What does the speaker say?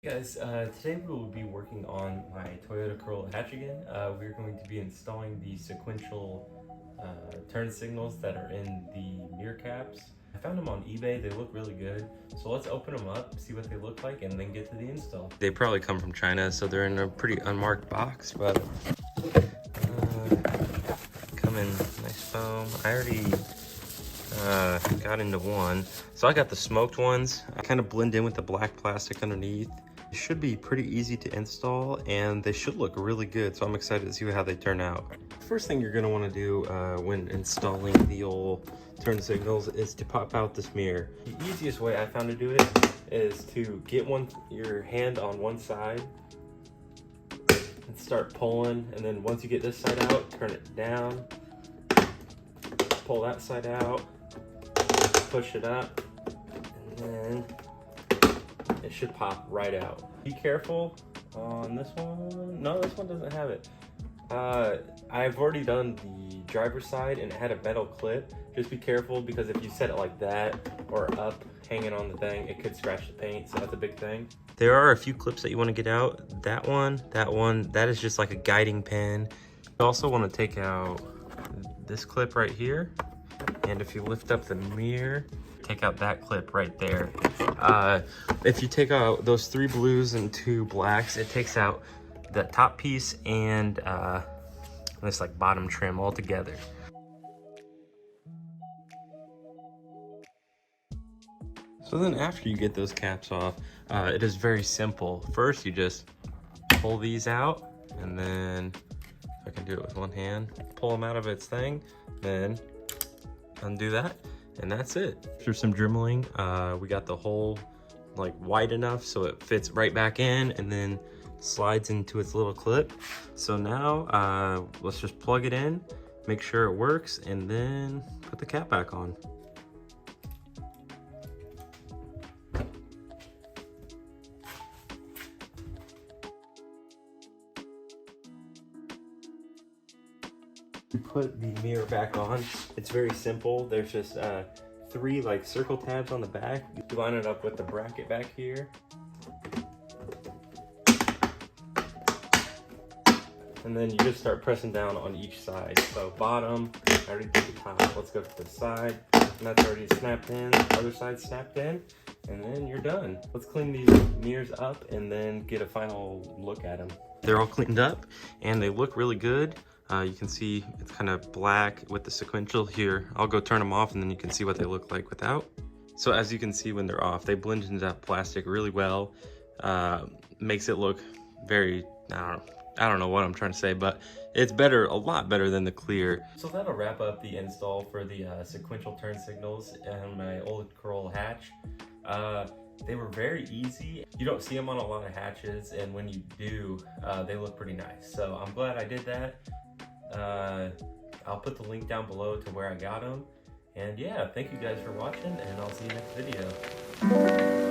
Hey guys, today we will be working on my Toyota Corolla Hatchback. We're going to be installing the sequential turn signals that are in the mirror caps. I found them on eBay. They look really good. So let's open them up, see what they look like, and then get to the install. They probably come from China, so they're in a pretty unmarked box, but come in nice foam. I already got into one. So I got the smoked ones. I kind of blend in with the black plastic underneath. It should be pretty easy to install and they should look really good. So I'm excited to see how they turn out. First thing you're gonna wanna do when installing the old turn signals is to pop out this mirror. The easiest way I found to do it is to get your hand on one side and start pulling. And then once you get this side out, turn it down, pull that side out, push it up, and then it should pop right out. Be careful on this one. No, this one doesn't have it. I've already done the driver's side and it had a metal clip. Just be careful because if you set it like that or up hanging on the thing, it could scratch the paint, so that's a big thing. There are a few clips that you want to get out. That one, that is just like a guiding pin. You also want to take out this clip right here. And if you lift up the mirror, take out that clip right there. If you take out those 3 blues and 2 blacks, it takes out the top piece and this like bottom trim all together. So then after you get those caps off, it is very simple. First, you just pull these out, and then if I can do it with one hand, pull them out of its thing, then undo that, and that's it. After some dremeling, we got the hole like wide enough so it fits right back in and then slides into its little clip. So now let's just plug it in, make sure it works, and then put the cap back on. To put the mirror back on, it's very simple. There's just 3 like circle tabs on the back. You line it up with the bracket back here. And then you just start pressing down on each side. So bottom, I already did the top. Let's go to the side. And that's already snapped in. Other side snapped in. And then you're done. Let's clean these mirrors up and then get a final look at them. They're all cleaned up and they look really good. You can see it's kind of black with the sequential here. I'll go turn them off and then you can see what they look like without. So as you can see when they're off, they blend into that plastic really well. Makes it look very, I don't know what I'm trying to say, but it's better, a lot better than the clear. So that'll wrap up the install for the sequential turn signals in my old Corolla hatch. They were very easy. You don't see them on a lot of hatches, and when you do, they look pretty nice. So I'm glad I did that. I'll put the link down below to where I got them. And yeah, thank you guys for watching, and I'll see you next video.